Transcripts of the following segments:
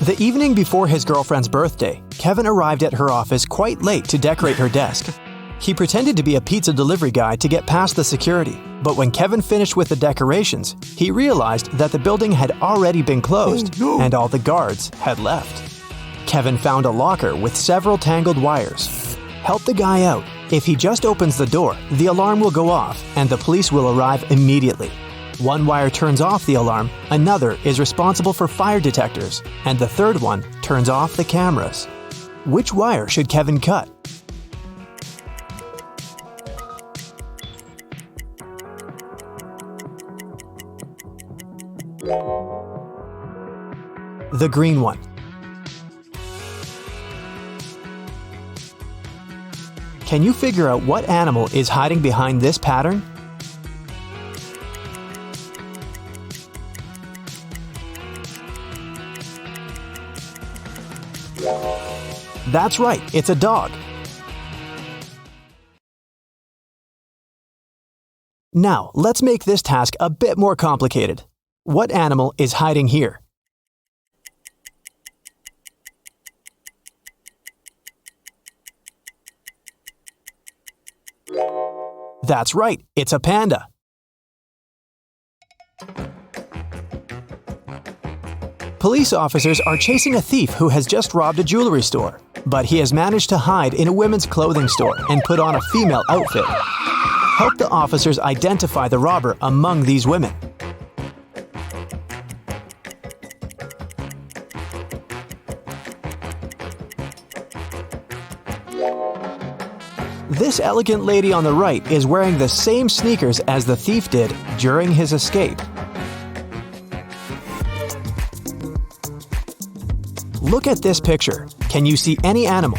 The evening before his girlfriend's birthday, Kevin arrived at her office quite late to decorate her desk. He pretended to be a pizza delivery guy to get past the security, but when Kevin finished with the decorations, he realized that the building had already been closed and all the guards had left. Kevin found a locker with several tangled wires. Help the guy out. If he just opens the door, the alarm will go off and the police will arrive immediately. One wire turns off the alarm, another is responsible for fire detectors, and the third one turns off the cameras. Which wire should Kevin cut? The green one. Can you figure out what animal is hiding behind this pattern? That's right, it's a dog. Now, let's make this task a bit more complicated. What animal is hiding here? That's right, it's a panda. Police officers are chasing a thief who has just robbed a jewelry store, but he has managed to hide in a women's clothing store and put on a female outfit. Help the officers identify the robber among these women. This elegant lady on the right is wearing the same sneakers as the thief did during his escape. Look at this picture. Can you see any animal?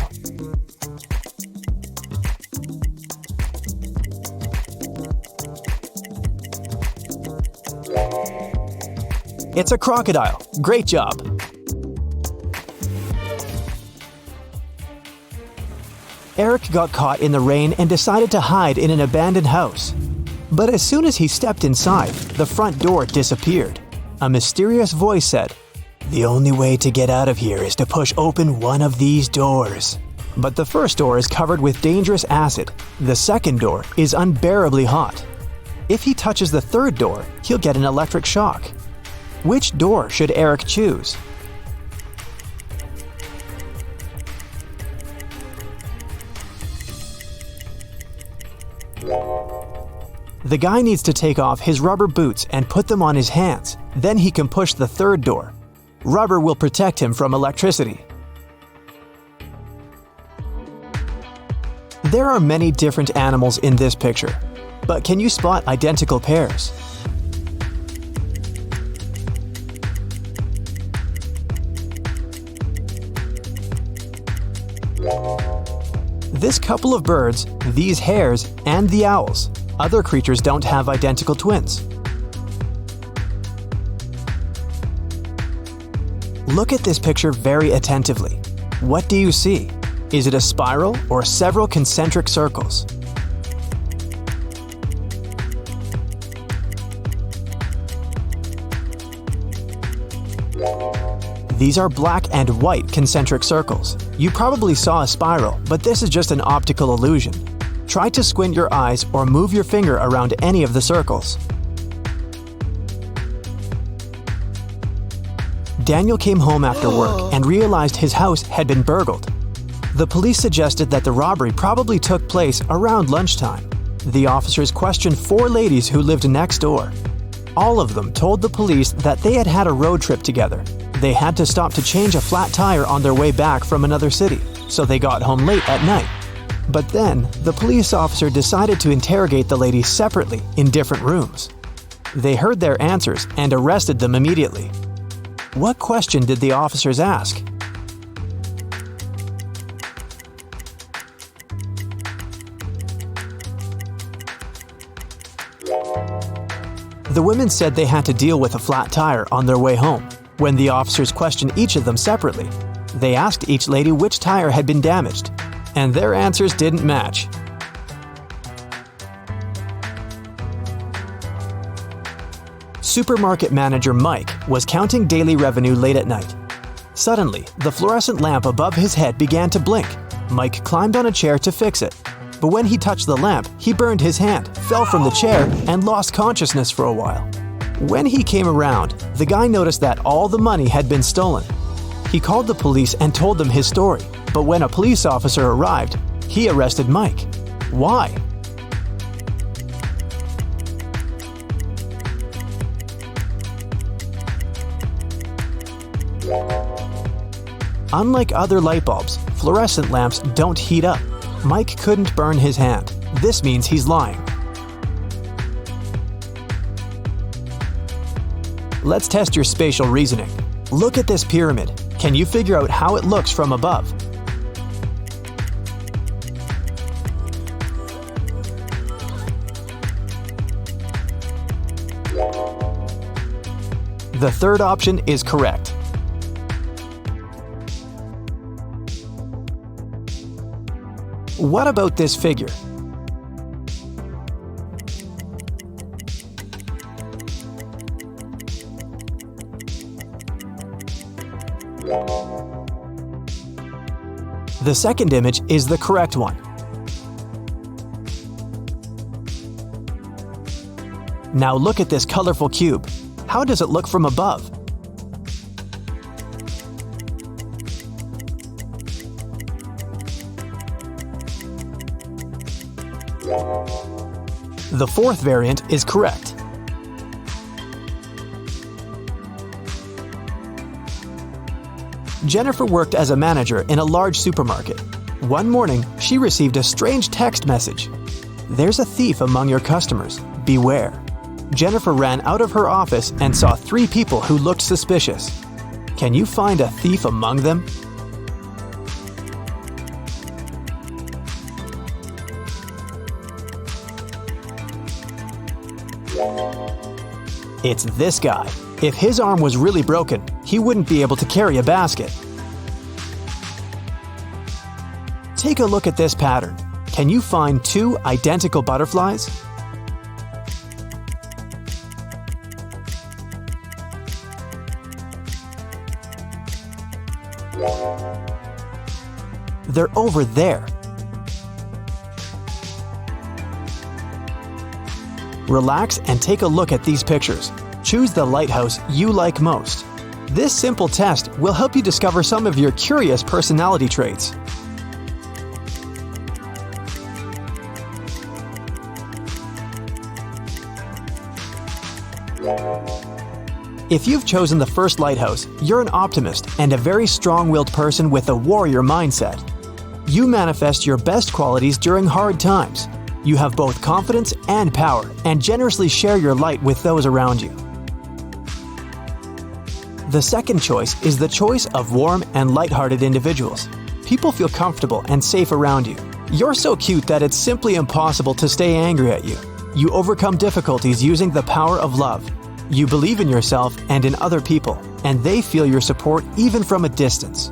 It's a crocodile. Great job. Eric got caught in the rain and decided to hide in an abandoned house. But as soon as he stepped inside, the front door disappeared. A mysterious voice said, "The only way to get out of here is to push open one of these doors." But the first door is covered with dangerous acid. The second door is unbearably hot. If he touches the third door, he'll get an electric shock. Which door should Eric choose? The guy needs to take off his rubber boots and put them on his hands. Then he can push the third door. Rubber will protect him from electricity. There are many different animals in this picture, but can you spot identical pairs? This couple of birds, these hares, and the owls. Other creatures don't have identical twins. Look at this picture very attentively. What do you see? Is it a spiral or several concentric circles? These are black and white concentric circles. You probably saw a spiral, but this is just an optical illusion. Try to squint your eyes or move your finger around any of the circles. Daniel came home after work and realized his house had been burgled. The police suggested that the robbery probably took place around lunchtime. The officers questioned 4 ladies who lived next door. All of them told the police that they had had a road trip together. They had to stop to change a flat tire on their way back from another city, so they got home late at night. But then, the police officer decided to interrogate the ladies separately in different rooms. They heard their answers and arrested them immediately. What question did the officers ask? The women said they had to deal with a flat tire on their way home. When the officers questioned each of them separately, they asked each lady which tire had been damaged, and their answers didn't match. Supermarket manager Mike was counting daily revenue late at night. Suddenly, the fluorescent lamp above his head began to blink. Mike climbed on a chair to fix it. But when he touched the lamp, he burned his hand, fell from the chair, and lost consciousness for a while. When he came around, the guy noticed that all the money had been stolen. He called the police and told them his story, but when a police officer arrived, he arrested Mike. Why? Unlike other light bulbs, fluorescent lamps don't heat up. Mike couldn't burn his hand. This means he's lying. Let's test your spatial reasoning. Look at this pyramid. Can you figure out how it looks from above? The third option is correct. What about this figure? The second image is the correct one. Now look at this colorful cube. How does it look from above? The fourth variant is correct. Jennifer worked as a manager in a large supermarket. One morning, she received a strange text message. "There's a thief among your customers. Beware." Jennifer ran out of her office and saw 3 people who looked suspicious. Can you find a thief among them? It's this guy. If his arm was really broken, he wouldn't be able to carry a basket. Take a look at this pattern. Can you find 2 identical butterflies? They're over there. Relax and take a look at these pictures. Choose the lighthouse you like most. This simple test will help you discover some of your curious personality traits. If you've chosen the first lighthouse, you're an optimist and a very strong-willed person with a warrior mindset. You manifest your best qualities during hard times. You have both confidence and power, and generously share your light with those around you. The second choice is the choice of warm and lighthearted individuals. People feel comfortable and safe around you. You're so cute that it's simply impossible to stay angry at you. You overcome difficulties using the power of love. You believe in yourself and in other people, and they feel your support even from a distance.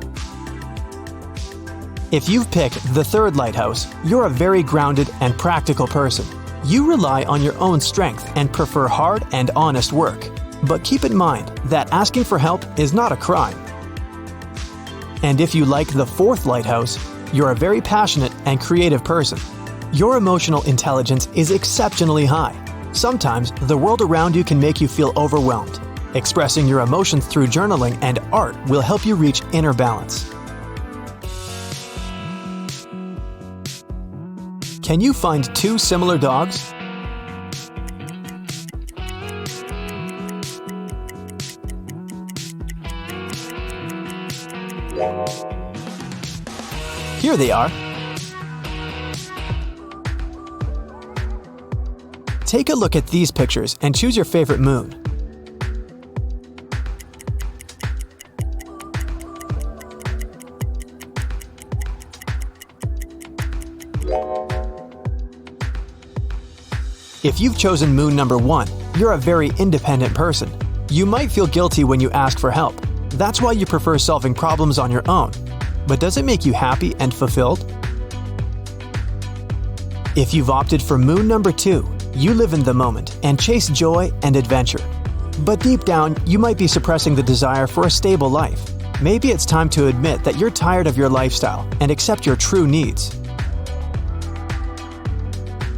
If you've picked the third lighthouse, you're a very grounded and practical person. You rely on your own strength and prefer hard and honest work. But keep in mind that asking for help is not a crime. And if you like the fourth lighthouse, you're a very passionate and creative person. Your emotional intelligence is exceptionally high. Sometimes the world around you can make you feel overwhelmed. Expressing your emotions through journaling and art will help you reach inner balance. Can you find 2 similar dogs? Here they are. Take a look at these pictures and choose your favorite moon. If you've chosen moon number 1, you're a very independent person. You might feel guilty when you ask for help. That's why you prefer solving problems on your own. But does it make you happy and fulfilled? If you've opted for moon number 2, you live in the moment and chase joy and adventure. But deep down, you might be suppressing the desire for a stable life. Maybe it's time to admit that you're tired of your lifestyle and accept your true needs.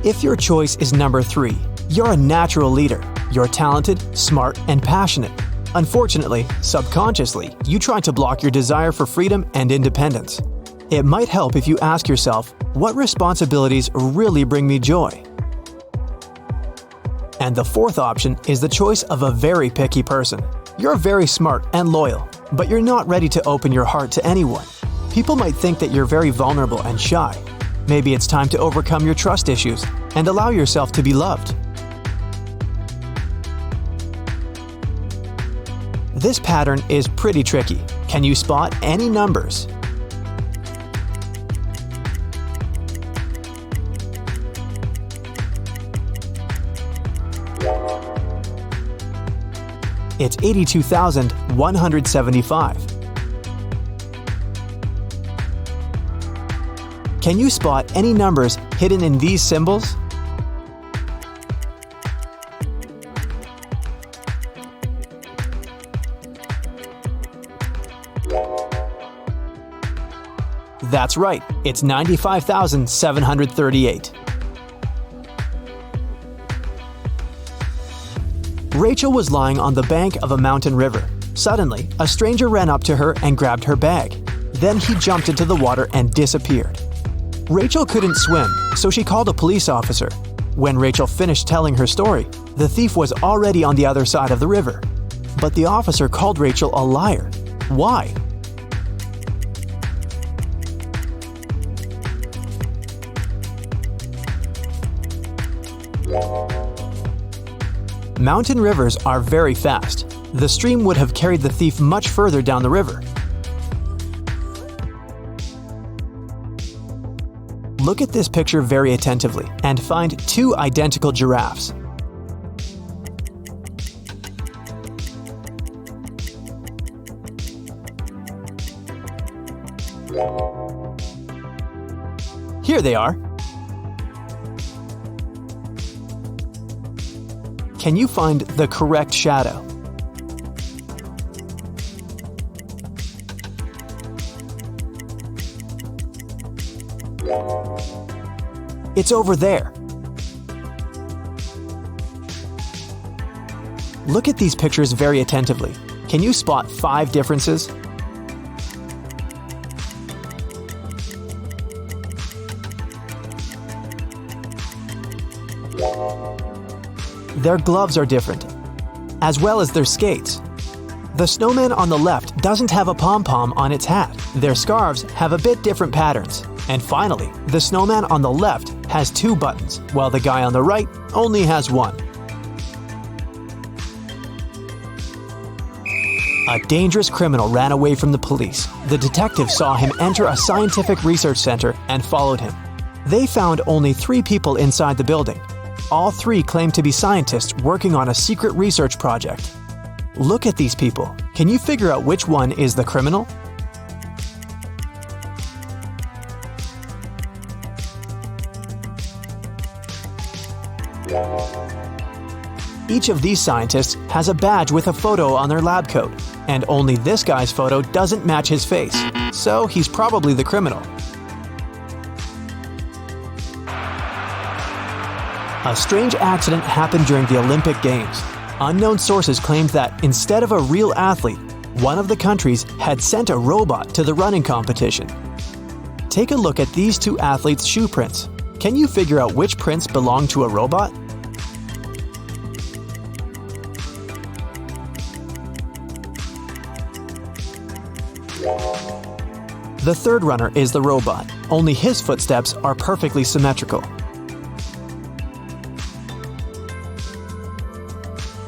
If your choice is number 3, you're a natural leader. You're talented, smart, and passionate. Unfortunately, subconsciously, you try to block your desire for freedom and independence. It might help if you ask yourself, what responsibilities really bring me joy? And the 4th option is the choice of a very picky person. You're very smart and loyal, but you're not ready to open your heart to anyone. People might think that you're very vulnerable and shy. Maybe it's time to overcome your trust issues and allow yourself to be loved. This pattern is pretty tricky. Can you spot any numbers? It's 82,175. Can you spot any numbers hidden in these symbols? That's right, it's 95,738. Rachel was lying on the bank of a mountain river. Suddenly, a stranger ran up to her and grabbed her bag. Then he jumped into the water and disappeared. Rachel couldn't swim, so she called a police officer. When Rachel finished telling her story, the thief was already on the other side of the river. But the officer called Rachel a liar. Why? Mountain rivers are very fast. The stream would have carried the thief much further down the river. Look at this picture very attentively and find 2 identical giraffes. Here they are. Can you find the correct shadow? It's over there. Look at these pictures very attentively. Can you spot 5 differences? Their gloves are different, as well as their skates. The snowman on the left doesn't have a pom-pom on its hat. Their scarves have a bit different patterns. And finally, the snowman on the left has 2 buttons, while the guy on the right only has 1. A dangerous criminal ran away from the police. The detective saw him enter a scientific research center and followed him. They found only 3 people inside the building. All 3 claimed to be scientists working on a secret research project. Look at these people. Can you figure out which one is the criminal? Each of these scientists has a badge with a photo on their lab coat, and only this guy's photo doesn't match his face, so he's probably the criminal. A strange accident happened during the Olympic Games. Unknown sources claimed that instead of a real athlete, one of the countries had sent a robot to the running competition. Take a look at these 2 athletes' shoe prints. Can you figure out which prints belong to a robot? The 3rd runner is the robot, only his footsteps are perfectly symmetrical.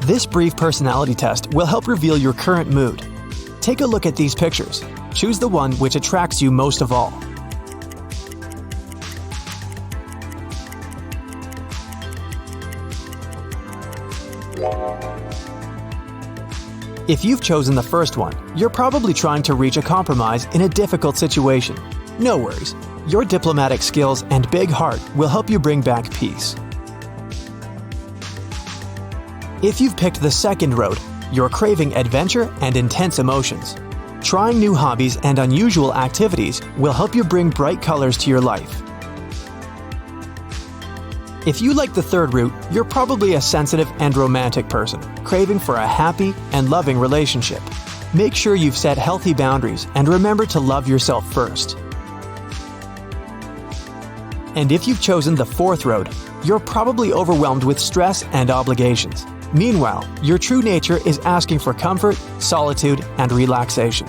This brief personality test will help reveal your current mood. Take a look at these pictures. Choose the one which attracts you most of all. If you've chosen the first one, you're probably trying to reach a compromise in a difficult situation. No worries. Your diplomatic skills and big heart will help you bring back peace. If you've picked the second road, you're craving adventure and intense emotions. Trying new hobbies and unusual activities will help you bring bright colors to your life. If you like the third route, you're probably a sensitive and romantic person, craving for a happy and loving relationship. Make sure you've set healthy boundaries and remember to love yourself first. And if you've chosen the fourth road, you're probably overwhelmed with stress and obligations. Meanwhile, your true nature is asking for comfort, solitude, and relaxation.